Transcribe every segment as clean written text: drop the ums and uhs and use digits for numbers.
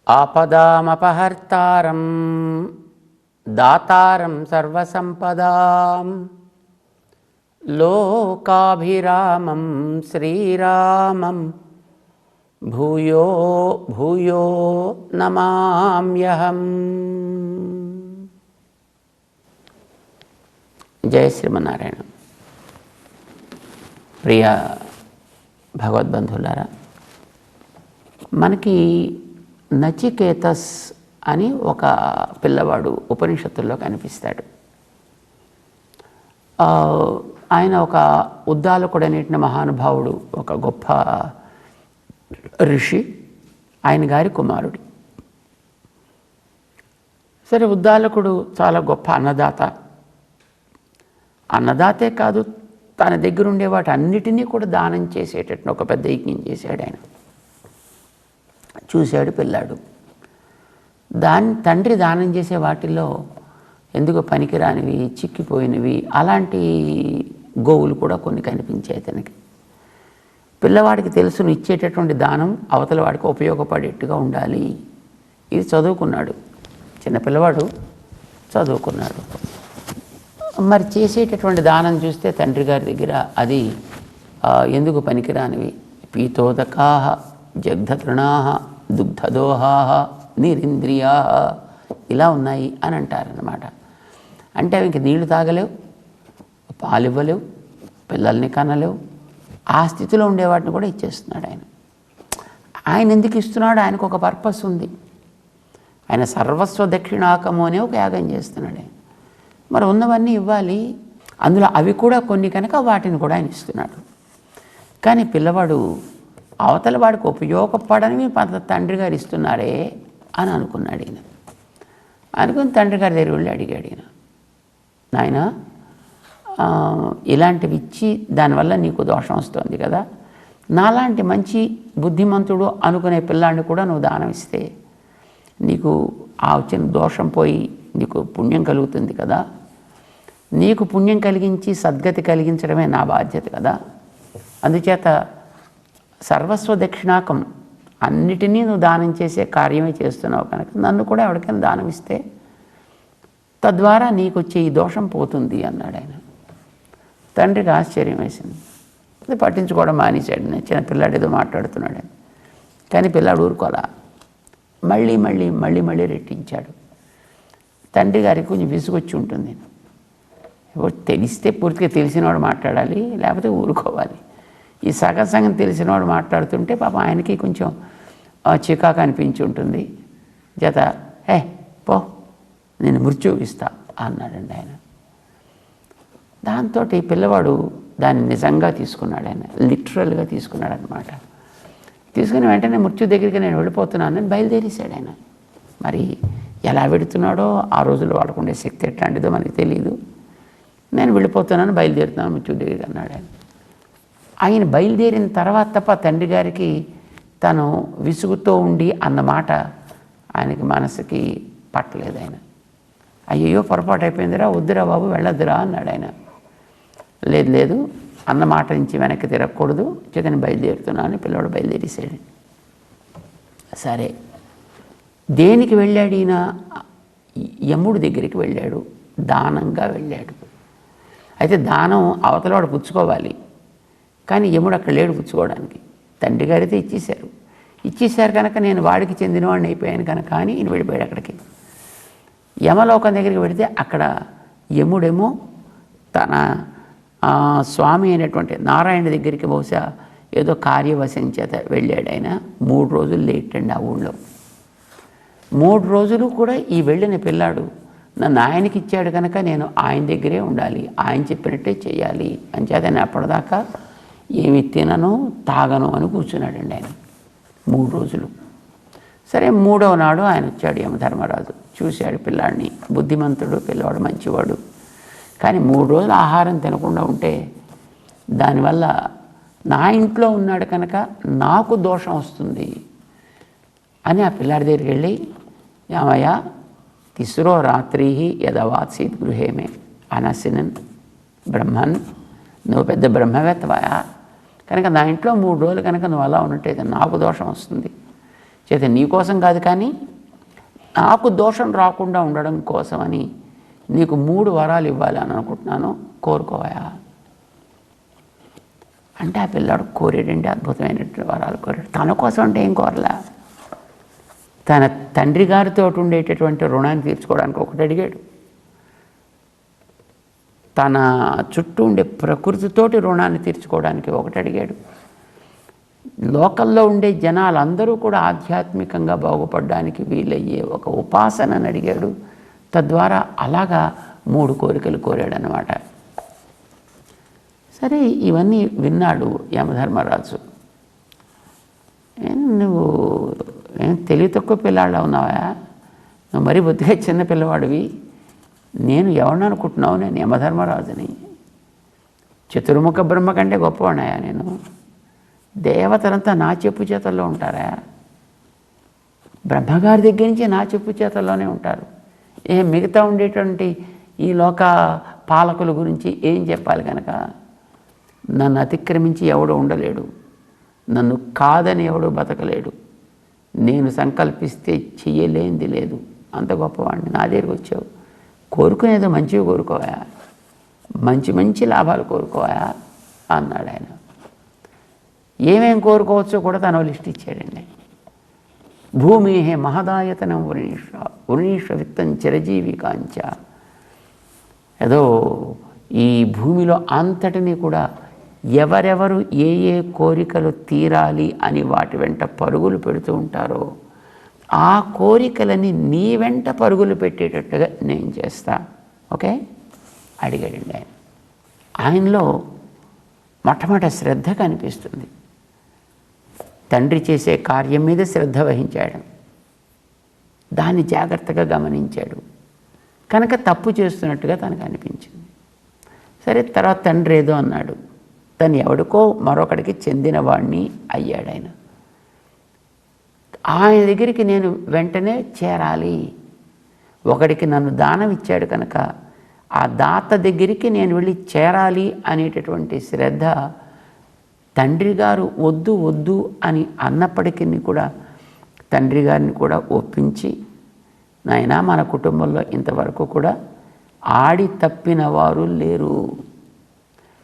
ఆపదామపహర్తారం దాతారం సర్వసంపదాం లోకాభిరామం శ్రీరామం భూయో భూయో నమామ్యహం. జయ శ్రీమన్నారాయణ. ప్రియ భగవద్బంధువులారా, మనకి నచికేతస్ అని ఒక పిల్లవాడు ఉపనిషత్తుల్లో కనిపిస్తాడు. ఆయన ఒక ఉద్దాలకుడనేటిన మహానుభావుడు, ఒక గొప్ప ఋషి, ఆయన గారి కుమారుడు. సరే, ఉద్దాలకుడు చాలా గొప్ప అన్నదాత. అన్నదాతే కాదు, తన దగ్గర ఉండే వాటి అన్నిటినీ కూడా దానం చేసేటట్టు ఒక పెద్ద యజ్ఞం చేశాడు ఆయన. చూశాడు పిల్లాడు, తండ్రి దానం చేసే వాటిల్లో ఎందుకు పనికిరానివి, చిక్కిపోయినవి, అలాంటి గోవులు కూడా కొన్ని కనిపించాయి అతనికి. పిల్లవాడికి తెలుసును, ఇచ్చేటటువంటి దానం అవతల వాడికి ఉపయోగపడేట్టుగా ఉండాలి. ఇది చదువుకున్నాడు, చిన్న పిల్లవాడు చదువుకున్నాడు. మరి చేసేటటువంటి దానం చూస్తే తండ్రి గారి దగ్గర అది ఎందుకు పనికిరానివి, పీతోదకాహ జగ్ధతృణాహ దుగ్ధదోహాహ నిరింద్రియా ఇలా ఉన్నాయి అని అంటారన్నమాట. అంటే అవి ఇంక నీళ్లు తాగలేవు, పాలు ఇవ్వలేవు, పిల్లల్ని కనలేవు. ఆ స్థితిలో ఉండేవాటిని కూడా ఇచ్చేస్తున్నాడు ఆయన. ఆయన ఎందుకు ఇస్తున్నాడు? ఆయనకు ఒక పర్పస్ ఉంది. ఆయన సర్వస్వ దక్షిణాకము అనే ఒక యాగం చేస్తున్నాడు ఆయన. మరి ఉన్నవన్నీ ఇవ్వాలి, అందులో అవి కూడా కొన్ని కనుక వాటిని కూడా ఆయన ఇస్తున్నాడు. కానీ పిల్లవాడు అవతల వాడికి ఉపయోగపడనివి తండ్రి గారు ఇస్తున్నారే అని అనుకున్నాడు ఈయన. అనుకుని తండ్రి గారి దగ్గర వెళ్ళి అడిగాడు ఈయన, నాయన ఇలాంటివి ఇచ్చి దానివల్ల నీకు దోషం వస్తుంది కదా, నాలాంటి మంచి బుద్ధిమంతుడు అనుకునే పిల్లాడిని కూడా నువ్వు దానం ఇస్తే నీకు ఆ వచ్చిన దోషం పోయి నీకు పుణ్యం కలుగుతుంది కదా, నీకు పుణ్యం కలిగించి సద్గతి కలిగించడమే నా బాధ్యత కదా, అందుచేత సర్వస్వ దక్షిణాకం అన్నిటినీ నువ్వు దానం చేసే కార్యమే చేస్తున్నావు కనుక నన్ను కూడా ఎవరికైనా దానం ఇస్తే తద్వారా నీకు వచ్చే ఈ దోషం పోతుంది అన్నాడు ఆయన. తండ్రికి ఆశ్చర్యం వేసింది. అది పట్టించుకోవడం మానేశాడు. నేను చిన్న పిల్లాడు ఏదో మాట్లాడుతున్నాడు. కానీ పిల్లాడు ఊరుకోలా, మళ్ళీ మళ్ళీ మళ్ళీ మళ్ళీ రెట్టించాడు. తండ్రి గారికి కొంచెం విసుగొచ్చి ఉంటుంది. తెలిస్తే పూర్తిగా తెలిసినవాడు మాట్లాడాలి, లేకపోతే ఊరుకోవాలి. ఈ సగం తెలిసినవాడు మాట్లాడుతుంటే పాపం ఆయనకి కొంచెం చికాకు అనిపించి ఉంటుంది. జత పో నేను మృత్యువు ఇస్తా అన్నాడండి ఆయన. దాంతో ఈ పిల్లవాడు దాన్ని నిజంగా తీసుకున్నాడు, ఆయన లిటరల్గా తీసుకున్నాడు అనమాట. తీసుకుని వెంటనే మృత్యు దగ్గరికి నేను వెళ్ళిపోతున్నానని బయలుదేరేశాడు ఆయన. మరి ఎలా వెడుతున్నాడో ఆ రోజుల్లో వాడుకుండే శక్తి ఎట్లాంటిదో మనకి తెలియదు. నేను వెళ్ళిపోతున్నాను, బయలుదేరుతున్నాను మృత్యు దగ్గరికి అన్నాడు ఆయన. ఆయన బయలుదేరిన తర్వాత తప్ప తండ్రి గారికి తను విసుగుతో ఉండి అన్నమాట ఆయనకి మనసుకి పట్టలేదు. ఆయన అయ్యో పొరపాటు అయిపోయిందిరా, వద్దురా బాబు వెళ్ళొద్దురా అన్నాడు ఆయన. లేదు లేదు, అన్నమాట నుంచి వెనక్కి తిరగకూడదు, చేతని బయలుదేరుతున్నాను. పిల్లవాడు బయలుదేరేసాడు. సరే, దేనికి వెళ్ళాడు ఈయన? యముడి దగ్గరికి వెళ్ళాడు, దానంగా వెళ్ళాడు. అయితే దానం అవతలవాడు పుచ్చుకోవాలి, కానీ యముడు అక్కడ లేడు పుచ్చుకోవడానికి. తండ్రి గారైతే ఇచ్చేశారు కనుక నేను వాడికి చెందినవాడిని అయిపోయాను కనుక అని ఈయన వెళ్ళిపోయాడు అక్కడికి. యమలోకం దగ్గరికి వెళితే అక్కడ యముడేమో తన స్వామి అయినటువంటి నారాయణ దగ్గరికి బహుశా ఏదో కార్యవశం చేత వెళ్ళాడు ఆయన. 3 రోజులు లేట్ అండి ఆ ఊళ్ళో. 3 రోజులు కూడా ఈ వెళ్ళిన పిల్లాడు నన్ను ఆయనకి ఇచ్చాడు కనుక నేను ఆయన దగ్గరే ఉండాలి, ఆయన చెప్పినట్టే చేయాలి అని చేత నేను అప్పటిదాకా ఏమి తినను తాగను అని కూర్చున్నాడండి ఆయన 3 రోజులు. సరే, 3వ నాడు ఆయన వచ్చాడు యమధర్మరాజు. చూశాడు పిల్లాడిని, బుద్ధిమంతుడు పిల్లవాడు, మంచివాడు. కానీ 3 రోజులు ఆహారం తినకుండా ఉంటే దానివల్ల నా ఇంట్లో ఉన్నాడు కనుక నాకు దోషం వస్తుంది అని ఆ పిల్లాడి దగ్గరికి వెళ్ళి, ఏమయ్యా తిస్రో రాత్రి యదవాసీత్ గృహేమే అనసినన్ బ్రహ్మన్, నువ్వు పెద్ద బ్రహ్మవేత్తవాయా కనుక నా ఇంట్లో 3 రోజులు కనుక నువ్వు అలా ఉన్నట్టయితే నాకు దోషం వస్తుంది. చేత నీ కోసం కాదు, కానీ నాకు దోషం రాకుండా ఉండడం కోసమని నీకు 3 వరాలు ఇవ్వాలి అని అనుకుంటున్నాను, కోరుకోవా అంటే ఆ పిల్లాడు కోరాడంటే అద్భుతమైనటువంటి వరాలు కోరాడు. తన కోసం అంటే ఏం కోరలా, తన తండ్రి గారితో ఉండేటటువంటి రుణాన్ని తీర్చుకోవడానికి ఒకటి అడిగాడు, తన చుట్టూ ఉండే ప్రకృతితోటి రుణాన్ని తీర్చుకోవడానికి ఒకటి అడిగాడు, లోకల్లో ఉండే జనాలందరూ కూడా ఆధ్యాత్మికంగా బాగుపడడానికి వీలయ్యే ఒక ఉపాసనని అడిగాడు. తద్వారా అలాగా 3 కోరికలు కోరాడనమాట. సరే, ఇవన్నీ విన్నాడు యమధర్మరాజు. నువ్వు ఏం తెలివి తక్కువ పిల్లాళ్ళ ఉన్నావా, నువ్వు మరీ బుద్ధిగా చిన్న పిల్లవాడివి, నేను ఎవరిని అనుకుంటున్నావు, నేను యమధర్మరాజుని, చతుర్ముఖ బ్రహ్మ కంటే గొప్పవాడినాయా నేను, దేవతలంతా నా చెప్పు చేతల్లో ఉంటారా, బ్రహ్మగారి దగ్గర నుంచి నా చెప్పు చేతల్లోనే ఉంటారు, మిగతా ఉండేటువంటి ఈ లోక పాలకుల గురించి ఏం చెప్పాలి కనుక, నన్ను అతిక్రమించి ఎవడు ఉండలేడు, నన్ను కాదని ఎవడు బతకలేడు, నేను సంకల్పిస్తే చెయ్యలేనిది లేదు, అంత గొప్పవాడిని, నా దగ్గరికి వచ్చావు, కోరుకునేదో మంచివి కోరుకోవా, మంచి మంచి లాభాలు కోరుకోవా అన్నాడు ఆయన. ఏమేం కోరుకోవచ్చో కూడా తను లిస్ట్ ఇచ్చాడండి. భూమి మహదాయతనం వృణీష విత్తం చిరజీవికాంచ, ఏదో ఈ భూమిలో అంతటినీ కూడా ఎవరెవరు ఏ ఏ కోరికలు తీరాలి అని వాటి వెంట పరుగులు పెడుతూ ఉంటారో ఆ కోరికలని నీ వెంట పరుగులు పెట్టేటట్టుగా నేను చేస్తా, ఓకే అడిగాడండి ఆయన. ఆయనలో మొట్టమొదటి శ్రద్ధ కనిపిస్తుంది, తండ్రి చేసే కార్యం మీద శ్రద్ధ వహించాడు, దాన్ని జాగ్రత్తగా గమనించాడు కనుక తప్పు చేస్తున్నట్టుగా తనకు అనిపించింది. సరే, తర్వాత తండ్రి ఏదో అన్నాడు, తను ఎవడికో మరొకడికి చెందిన వాడిని అయ్యాడు ఆయన. ఆయన దగ్గరికి నేను వెంటనే చేరాలి, ఒకడికి నన్ను దానం ఇచ్చాడు కనుక ఆ దాత దగ్గరికి నేను వెళ్ళి చేరాలి అనేటటువంటి శ్రద్ధ తండ్రి గారు వద్దు వద్దు అని అన్నప్పటికీ కూడా తండ్రి గారిని కూడా ఒప్పించి, నాయనా మన కుటుంబంలో ఇంతవరకు కూడా ఆడి తప్పిన వారు లేరు,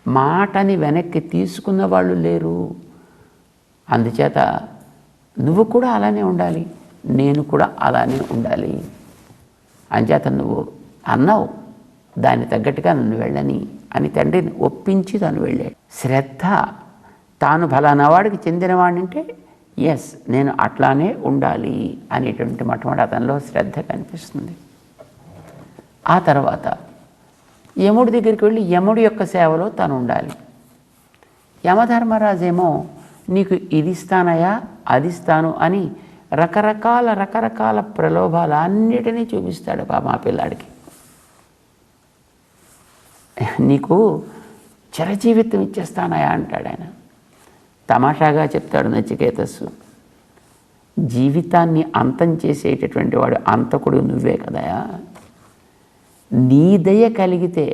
మాటని వెనక్కి తీసుకున్న వాళ్ళు లేరు, అందుచేత నువ్వు కూడా అలానే ఉండాలి, నేను కూడా అలానే ఉండాలి, అంచేత నువ్వు అన్నావు దాన్ని తగ్గట్టుగా నన్ను వెళ్ళని అని తండ్రిని ఒప్పించి తను వెళ్ళాడు. శ్రద్ధ, తాను ఫలానా వాడికి చెందినవాడిని అంటే ఎస్ నేను అట్లానే ఉండాలి అనేటువంటి మొట్టమొదటి అతనిలో శ్రద్ధ కనిపిస్తుంది. ఆ తర్వాత యముడి దగ్గరికి వెళ్ళి యముడి యొక్క సేవలో తను ఉండాలి. యమధర్మరాజేమో నీకు ఇది ఇస్తానయా అది ఇస్తాను అని రకరకాల ప్రలోభాలు అన్నిటినీ చూపిస్తాడు మా పిల్లాడికి. నీకు చిరజీవితం ఇచ్చేస్తానయా అంటాడు ఆయన. తమాషాగా చెప్తాడు నచికేతస్సు, జీవితాన్ని అంతం చేసేటటువంటి వాడు అంతకుడు నువ్వే కదయా, నీ దయ కలిగితే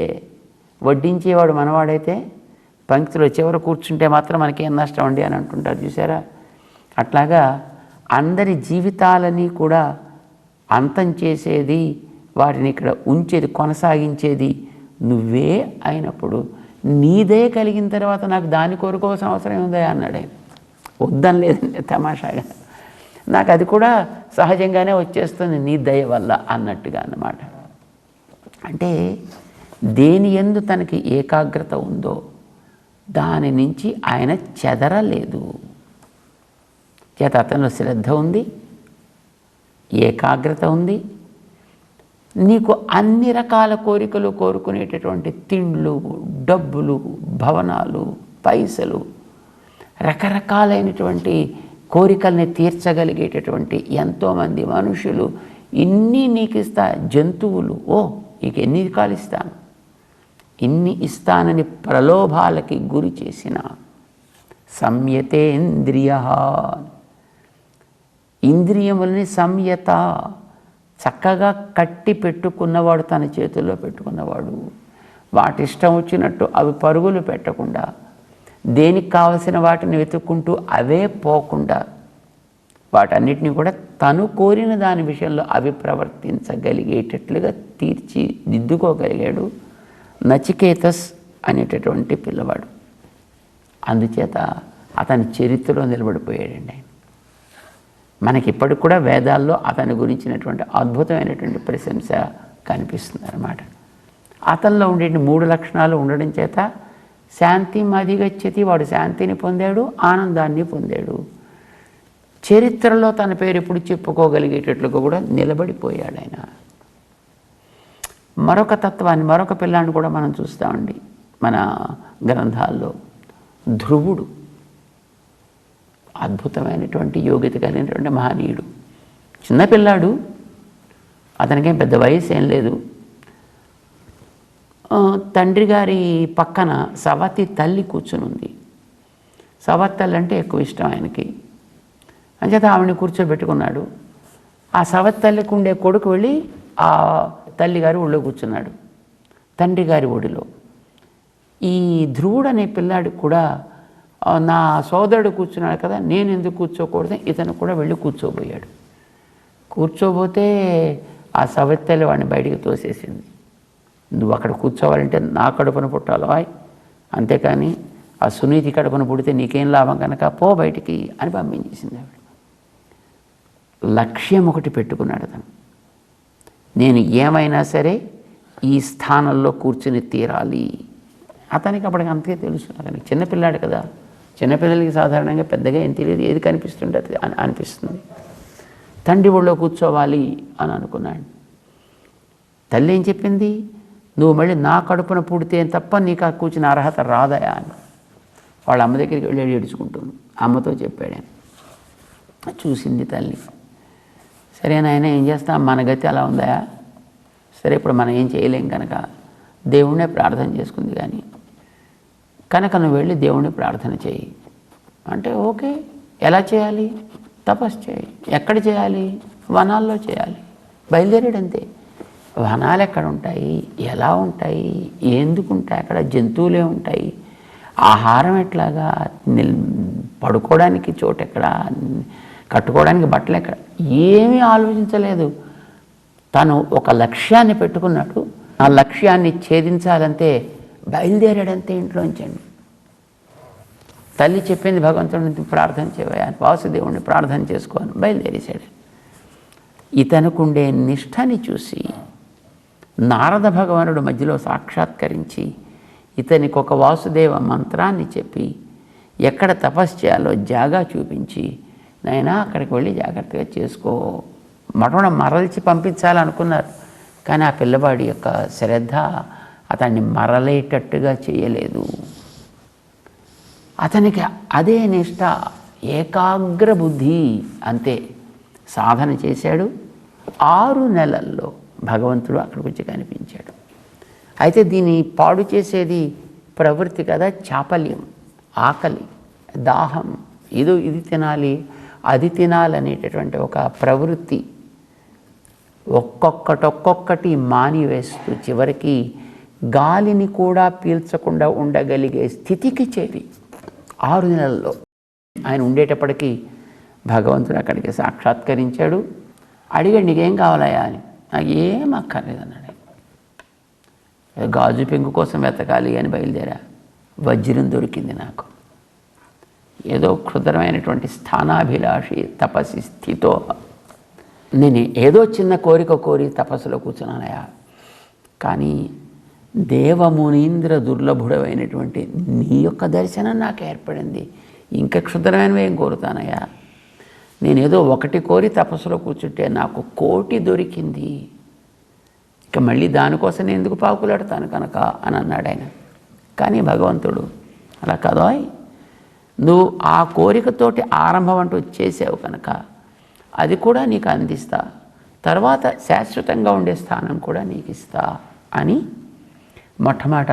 వడ్డించేవాడు మనవాడైతే పంక్తిలో చివర కూర్చుంటే మాత్రం మనకేం నష్టం అండి అని అంటుంటారు చూసారా. అట్లాగా అందరి జీవితాలని కూడా అంతం చేసేది, వాటిని ఇక్కడ ఉంచేది, కొనసాగించేది నువ్వే అయినప్పుడు నీ దయ కలిగిన తర్వాత నాకు దాన్ని కోరుకోవాల్సిన అవసరం ఉందా అన్నాడు ఆయన. వద్దని లేదండి, తమాషాగా నాకు అది కూడా సహజంగానే వచ్చేస్తుంది నీ దయ వల్ల అన్నట్టుగా అన్నమాట. అంటే దేని యందు తనకి ఏకాగ్రత ఉందో దాని నుంచి ఆయన చెదరలేదు. చేత అతనిలో శ్రద్ధ ఉంది, ఏకాగ్రత ఉంది. నీకు అన్ని రకాల కోరికలు కోరుకునేటటువంటి తిండ్లు, డబ్బులు, భవనాలు, పైసలు, రకరకాలైనటువంటి కోరికల్ని తీర్చగలిగేటటువంటి ఎంతోమంది మనుషులు, ఇన్ని నీకు ఇస్తా, జంతువులు, నీకు ఎన్ని రకాలు ఇస్తాను, ఇన్ని ఇస్తానని ప్రలోభాలకి గురి చేసిన సంయతేంద్రియ, ఇంద్రియములని సంయత చక్కగా కట్టి పెట్టుకున్నవాడు, తన చేతుల్లో పెట్టుకున్నవాడు, వాటి ఇష్టం వచ్చినట్టు అవి పరుగులు పెట్టకుండా, దేనికి కావలసిన వాటిని వెతుక్కుంటూ అవే పోకుండా వాటన్నిటిని కూడా తను కోరిన దాని విషయంలో అవి ప్రవర్తించగలిగేటట్లుగా తీర్చిదిద్దుకోగలిగాడు నచికేతస్ అనేటటువంటి పిల్లవాడు. అందుచేత అతని చరిత్రలో నిలబడిపోయాడండి ఆయన. మనకిప్పటికి కూడా వేదాల్లో అతని గురించినటువంటి అద్భుతమైనటువంటి ప్రశంస కనిపిస్తుంది అన్నమాట. అతనిలో ఉండే 3 లక్షణాలు ఉండడం చేత శాంతి అధిగచ్చతి, వాడు శాంతిని పొందాడు, ఆనందాన్ని పొందాడు. చరిత్రలో తన పేరు ఎప్పుడు చెప్పుకోగలిగేటట్లుగా కూడా నిలబడిపోయాడు ఆయన. మరొక తత్వాన్ని, మరొక పిల్లాన్ని కూడా మనం చూస్తామండి మన గ్రంథాల్లో. ధ్రువుడు అద్భుతమైనటువంటి యోగ్యత కలిగినటువంటి మహనీయుడు. చిన్నపిల్లాడు, అతనికేం పెద్ద వయసు ఏం లేదు. తండ్రి గారి పక్కన సవతి తల్లి కూర్చుని ఉంది. సవతి తల్లి అంటే ఎక్కువ ఇష్టం ఆయనకి. అంచేత ఆవిడని కూర్చోబెట్టుకున్నాడు. ఆ సవతి తల్లికి ఉండే కొడుకు వెళ్ళి ఆ తల్లిగారి ఒళ్ళో కూర్చున్నాడు, తండ్రి గారి ఒడిలో. ఈ ధ్రువుడు అనే పిల్లాడికి కూడా నా సోదరుడు కూర్చున్నాడు కదా, నేను ఎందుకు కూర్చోకూడదు, ఇతను కూడా వెళ్ళి కూర్చోబోయాడు. కూర్చోబోతే ఆ సవతి తల్లి వాడిని బయటికి తోసేసింది. నువ్వు అక్కడ కూర్చోవాలంటే నా కడుపున పుట్టాలో, అంతేకాని ఆ సునీతి కడుపున పుడితే నీకేం లాభం కనుక పో బయటికి అని పంపించేసింది ఆవిడ. లక్ష్యం ఒకటి పెట్టుకున్నాడు అతను, నేను ఏమైనా సరే ఈ స్థానంలో కూర్చుని తీరాలి. అతనికి అప్పటికి అంతే తెలుసు. అతనికి చిన్నపిల్లాడు కదా, చిన్నపిల్లలకి సాధారణంగా పెద్దగా ఏం తెలియదు, ఏది కనిపిస్తుంటే అది అనిపిస్తుంది. తండ్రి ఒళ్ళో కూర్చోవాలి అని అనుకున్నాడు. తల్లి ఏం చెప్పింది, నువ్వు మళ్ళీ నా కడుపున పుడితే తప్ప నీకు ఆ కూర్చుని అర్హత రాదయా అని వాళ్ళ అమ్మ దగ్గరికి వెళ్ళి ఏడ్చుకుంటుంది. అమ్మతో చెప్పాడు ఆయన. చూసింది తల్లి. సరే నాయన ఏం చేస్తాం, మన గతి అలా ఉందా, సరే ఇప్పుడు మనం ఏం చేయలేం కనుక దేవుణ్ణే ప్రార్థన చేసుకుంది. కానీ కనుక నువ్వు వెళ్ళి దేవుణ్ణి ప్రార్థన చేయి అంటే, ఓకే ఎలా చేయాలి, తపస్సు చేయి. ఎక్కడ చేయాలి, వనాల్లో చేయాలి. బయలుదేరాడంతే. వనాలు ఎక్కడ ఉంటాయి, ఎలా ఉంటాయి, ఎందుకు ఉంటాయి, అక్కడ జంతువులే ఉంటాయి, ఆహారం ఎట్లాగా, పడుకోవడానికి చోటు ఎక్కడ, కట్టుకోవడానికి బట్టలు ఎక్కడ, ఏమీ ఆలోచించలేదు. తను ఒక లక్ష్యాన్ని పెట్టుకున్నాడు. ఆ లక్ష్యాన్ని ఛేదించాలంటే బయలుదేరాడంతే ఇంట్లోంచండి. తల్లి చెప్పింది భగవంతుడిని ప్రార్థన చేయవా, వాసుదేవుడిని ప్రార్థన చేసుకోని బయలుదేరేశాడు. ఇతనుకుండే నిష్ఠని చూసి నారద భగవానుడు మధ్యలో సాక్షాత్కరించి ఇతనికి ఒక వాసుదేవ మంత్రాన్ని చెప్పి ఎక్కడ తపస్సు చేయాలో జాగా చూపించి, నాయనా అక్కడికి వెళ్ళి జాగ్రత్తగా చేసుకో, మటం మరల్చి పంపించాలనుకున్నారు. కానీ ఆ పిల్లవాడి యొక్క శ్రద్ధ అతన్ని మరలేటట్టుగా చేయలేదు. అతనికి అదే నిష్ఠ, ఏకాగ్ర బుద్ధి, అంతే. సాధన చేశాడు. 6 నెలల్లో భగవంతుడు అక్కడికి వచ్చి కనిపించాడు. అయితే దీన్ని పాడు చేసేది ప్రవృత్తి కదా, చాపల్యం, ఆకలి, దాహం, ఇది తినాలి అది తినాలనేటటువంటి ఒక ప్రవృత్తి ఒక్కొక్కటి మానివేస్తూ చివరికి గాలిని కూడా పీల్చకుండా ఉండగలిగే స్థితికి చేరి 6 నెలల్లో ఆయన ఉండేటప్పటికీ భగవంతుడు అక్కడికి సాక్షాత్కరించాడు. అడిగాడు, నీకేం కావాలయా అని. నాకు ఏం అక్కర్లేదన్నాడు. గాజు పెంకు కోసం వెతకాలి అని బయలుదేరా. వజ్రం దొరికింది నాకు. ఏదో క్షుద్రమైనటువంటి స్థానాభిలాషి తపస్సి స్థితో, నేను ఏదో చిన్న కోరిక కోరి తపస్సులో కూర్చున్నానయా, కానీ దేవమునీంద్ర దుర్లభుడమైనటువంటి నీ యొక్క దర్శనం నాకు ఏర్పడింది. ఇంకా క్షుద్రమైనవి ఏం కోరుతానయ్యా, నేనేదో ఒకటి కోరి తపస్సులో కూర్చుంటే నాకు 1,000,000 దొరికింది. ఇక మళ్ళీ దానికోసం నేను ఎందుకు పాకులాడతాను కనుక అని అన్నాడు ఆయన. కానీ భగవంతుడు అలా కాదోయ్, నువ్వు ఆ కోరికతోటి ఆరంభం అంటూ చేసావు కనుక అది కూడా నీకు అందిస్తా, తర్వాత శాశ్వతంగా ఉండే స్థానం కూడా నీకు ఇస్తా అని మొట్టమొదట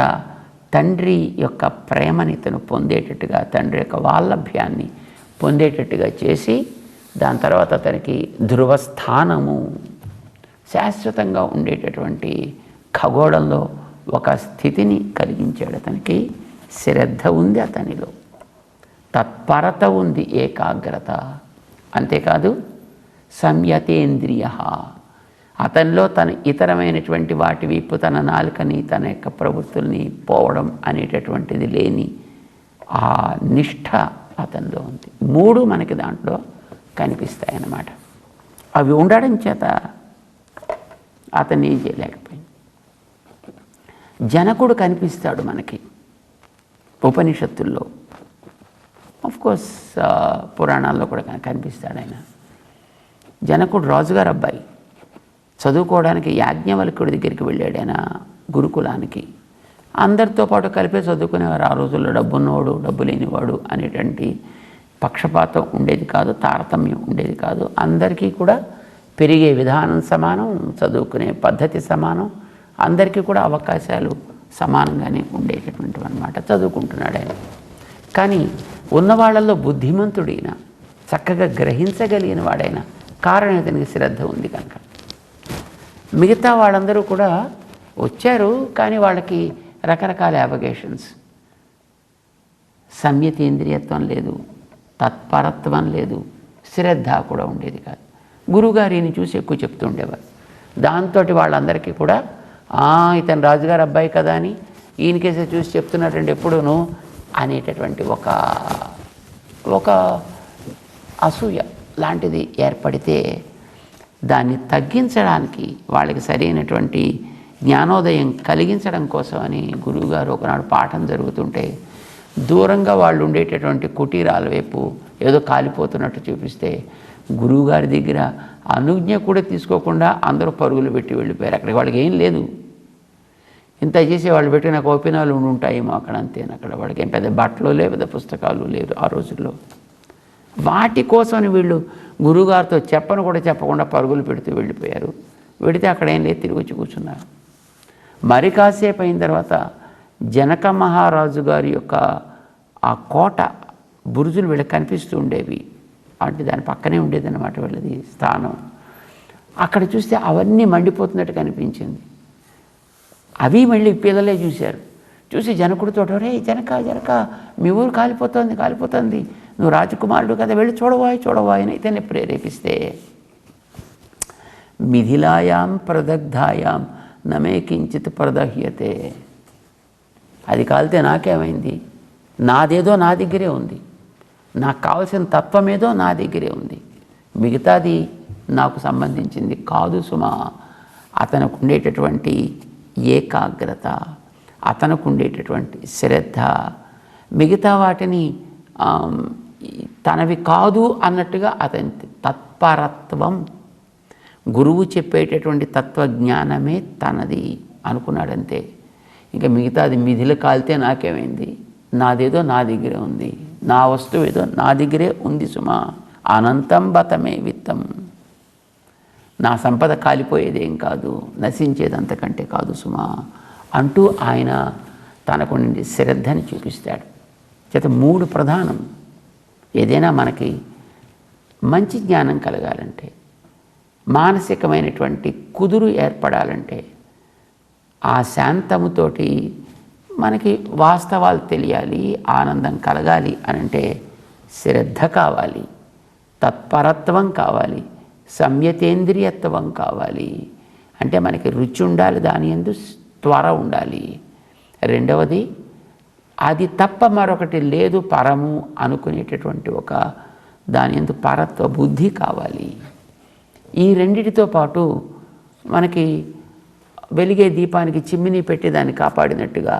తండ్రి యొక్క ప్రేమని తను పొందేటట్టుగా, తండ్రి యొక్క వాల్లభ్యాన్ని పొందేటట్టుగా చేసి, దాని తర్వాత అతనికి ధ్రువస్థానము, శాశ్వతంగా ఉండేటటువంటి ఖగోళంలో ఒక స్థితిని కలిగించాడు. అతనికి శ్రద్ధ ఉంది, అతనిలో తత్పరత ఉంది, ఏకాగ్రత. అంతేకాదు సంయతేంద్రియ, అతనిలో తన ఇతరమైనటువంటి వాటి వైపు తన నాలుకని తన యొక్క ప్రవృత్తుల్ని పోవడం అనేటటువంటిది లేని ఆ నిష్ఠ అతనిలో ఉంది. 3 మనకి దాంట్లో కనిపిస్తాయి అన్నమాట. అవి ఉండడం చేత అతన్ని ఏం చేయలేకపోయింది. జనకుడు కనిపిస్తాడు మనకి ఉపనిషత్తుల్లో, ఆఫ్కోర్స్ పురాణాల్లో కూడా కనిపిస్తాడు. ఆయన జనకుడు రాజుగారు అబ్బాయి, చదువుకోవడానికి యాజ్ఞవల్కుడి దగ్గరికి వెళ్ళాడు ఆయన గురుకులానికి. అందరితో పాటు కలిపే చదువుకునేవారు. ఆ రోజుల్లో డబ్బున్నవాడు డబ్బు లేనివాడు అనేటువంటి పక్షపాతం ఉండేది కాదు, తారతమ్యం ఉండేది కాదు. అందరికీ కూడా పెరిగే విధానం సమానం, చదువుకునే పద్ధతి సమానం, అందరికీ కూడా అవకాశాలు సమానంగానే ఉండేటటువంటివి అన్నమాట. చదువుకుంటున్నాడు ఆయన. కానీ ఉన్నవాళ్లలో బుద్ధిమంతుడైన, చక్కగా గ్రహించగలిగిన వాడైన, కారణం ఇతనికి శ్రద్ధ ఉంది కనుక. మిగతా వాళ్ళందరూ కూడా వచ్చారు, కానీ వాళ్ళకి రకరకాల అబగేషన్స్, సంయతేంద్రియత్వం లేదు, తత్పరత్వం లేదు, శ్రద్ధ కూడా ఉండేది కాదు. గురువుగారిని చూసి ఎక్కువ చెప్తూ ఉండేవారు. దాంతో వాళ్ళందరికీ కూడా ఇతను రాజుగారు అబ్బాయి కదా అని ఈయనకేసే చూసి చెప్తున్నటువంటి ఎప్పుడూను అనేటటువంటి ఒక అసూయ లాంటిది ఏర్పడితే దాన్ని తగ్గించడానికి, వాళ్ళకి సరైనటువంటి జ్ఞానోదయం కలిగించడం కోసమని గురువుగారు ఒకనాడు పాఠం జరుగుతుంటే దూరంగా వాళ్ళు ఉండేటటువంటి కుటీరాల వైపు ఏదో కాలిపోతున్నట్టు చూపిస్తే గురువుగారి దగ్గర అనుజ్ఞ కూడా తీసుకోకుండా అందరూ పరుగులు పెట్టి వెళ్ళిపోయారు. అక్కడికి వాళ్ళకి ఏం లేదు, ఇంత చేసి వాళ్ళు పెట్టిన కోపినాలు ఉంటాయేమో అక్కడ, అంతేనా. అక్కడ వాళ్ళకి ఏం పెద్ద బట్టలు లేవు, పెద్ద పుస్తకాలు లేవు ఆ రోజుల్లో. వాటి కోసం వీళ్ళు గురువుగారితో చెప్పను కూడా చెప్పకుండా పరుగులు పెడుతూ వెళ్ళిపోయారు. వెడితే అక్కడ ఏం లేదు, తిరిగి వచ్చి కూర్చున్నారు. మరి కాసేపు అయిన తర్వాత జనక మహారాజు గారి యొక్క ఆ కోట బురుజులు వీళ్ళకి కనిపిస్తూ ఉండేవి. అంటే దాని పక్కనే ఉండేదన్నమాట వీళ్ళది స్థానం. అక్కడ చూస్తే అవన్నీ మండిపోతున్నట్టు కనిపించింది. అవి మళ్ళీ పిల్లలే చూశారు. చూసి జనకుడితో, రే జనక మీ ఊరు కాలిపోతుంది, నువ్వు రాజకుమారుడు కదా, వెళ్ళి చూడవాయి అని ఇతన్ని ప్రేరేపిస్తే మిథిలాయాం ప్రదగ్ధాయాం నమే కించిత్ ప్రదహ్యతే. అది కాలితే నాకేమైంది, నాదేదో నా దగ్గరే ఉంది, నాకు కావాల్సిన తత్వం ఏదో నా దగ్గరే ఉంది, మిగతాది నాకు సంబంధించింది కాదు సుమా. అతనికి ఉండేటటువంటి ఏకాగ్రత, అతనికి ఉండేటటువంటి శ్రద్ధ, మిగతా వాటిని తనవి కాదు అన్నట్టుగా అతని తత్పరత్వం, గురువు చెప్పేటటువంటి తత్వజ్ఞానమే తనది అనుకున్నాడంతే. ఇంకా మిగతాది మిథిల కాలితే నాకేమైంది, నాదేదో నా దగ్గరే ఉంది, నా వస్తువు ఏదో నా దగ్గరే ఉంది సుమా. అనంతం బతమే విత్తం, నా సంపద కాలిపోయేదేం కాదు, నశించేది అంతకంటే కాదు సుమా అంటూ ఆయన తనకు నుండి శ్రద్ధని చూపిస్తాడు. చేత 3 ప్రధానం. ఏదైనా మనకి మంచి జ్ఞానం కలగాలంటే, మానసికమైనటువంటి కుదురు ఏర్పడాలంటే, ఆ శాంతముతోటి మనకి వాస్తవాలు తెలియాలి, ఆనందం కలగాలి అనంటే శ్రద్ధ కావాలి, తత్పరత్వం కావాలి, సంయతేంద్రియత్వం కావాలి. అంటే మనకి రుచి ఉండాలి, దాని యందు త్వర ఉండాలి. రెండవది, అది తప్ప మరొకటి లేదు పరము అనుకునేటటువంటి ఒక దాని యందు పరత్వ బుద్ధి కావాలి. ఈ రెండిటితో పాటు మనకి వెలిగే దీపానికి చిమ్మిని పెట్టి దాన్ని కాపాడినట్టుగా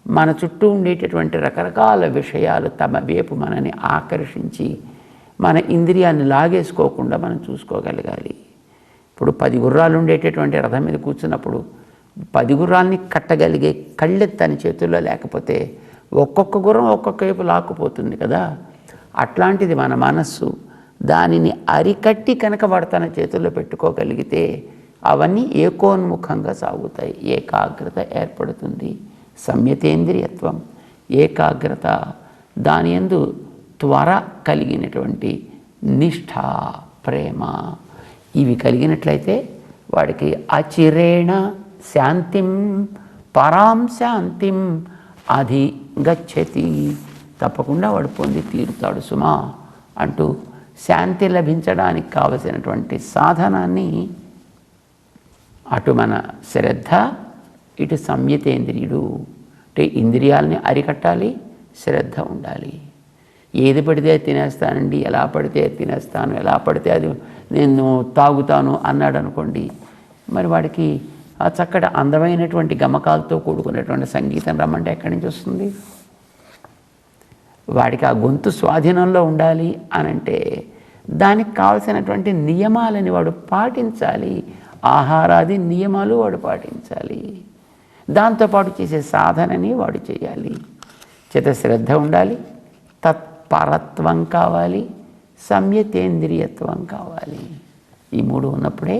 మన చుట్టూ ఉండేటటువంటి రకరకాల విషయాలు తమ వైపు మనని ఆకర్షించి మన ఇంద్రియాన్ని లాగేసుకోకుండా మనం చూసుకోగలగాలి. ఇప్పుడు 10 గుర్రాలు ఉండేటటువంటి రథం మీద కూర్చున్నప్పుడు 10 గుర్రాలని కట్టగలిగే కళ్ళెత్తని చేతుల్లో లేకపోతే ఒక్కొక్క గుర్రం ఒక్కొక్క వైపు లాక్కుపోతుంది కదా. అట్లాంటిది మన మనస్సు, దానిని అరికట్టి కనుక వాడు తన చేతుల్లో పెట్టుకోగలిగితే అవన్నీ ఏకోన్ముఖంగా సాగుతాయి, ఏకాగ్రత ఏర్పడుతుంది. సంయతేంద్రియత్వం, ఏకాగ్రత, దాని యందు త్వర కలిగినటువంటి నిష్ఠ, ప్రేమ, ఇవి కలిగినట్లయితే వాడికి అచిరేణ శాంతిం పరాం శాంతిం అధిగచ్చతి, తప్పకుండా వాడు పొంది తీరుతాడు సుమా అంటూ శాంతి లభించడానికి కావలసినటువంటి సాధనాన్ని అటు మన శ్రద్ధ, ఇటు సంయతేంద్రియుడు. అంటే ఇంద్రియాలని అరికట్టాలి, శ్రద్ధ ఉండాలి. ఏది పడితే తినేస్తానండి, ఎలా పడితే తినేస్తాను, ఎలా పడితే అది నేను తాగుతాను అన్నాడు అనుకోండి, మరి వాడికి ఆ చక్కటి అందమైనటువంటి గమకాలతో కూడుకున్నటువంటి సంగీతం రమ్మంటే ఎక్కడి నుంచి వస్తుంది? వాడికి ఆ గొంతు స్వాధీనంలో ఉండాలి అనంటే దానికి కావలసినటువంటి నియమాలని వాడు పాటించాలి. ఆహారాది నియమాలు వాడు పాటించాలి. దాంతోపాటు చేసే సాధనని వాడు చేయాలి. చిత్తశ్రద్ధ ఉండాలి, తత్పరత్వం కావాలి, సంయతేంద్రియత్వం కావాలి. ఈ మూడు ఉన్నప్పుడే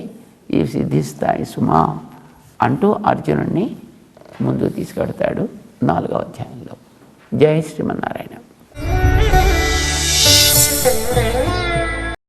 ఇవి సిద్ధిస్తాయి సుమా అంటూ అర్జునుడిని ముందుకు తీసుకెడతాడు 4వ అధ్యాయంలో. జై శ్రీమన్నారాయణ.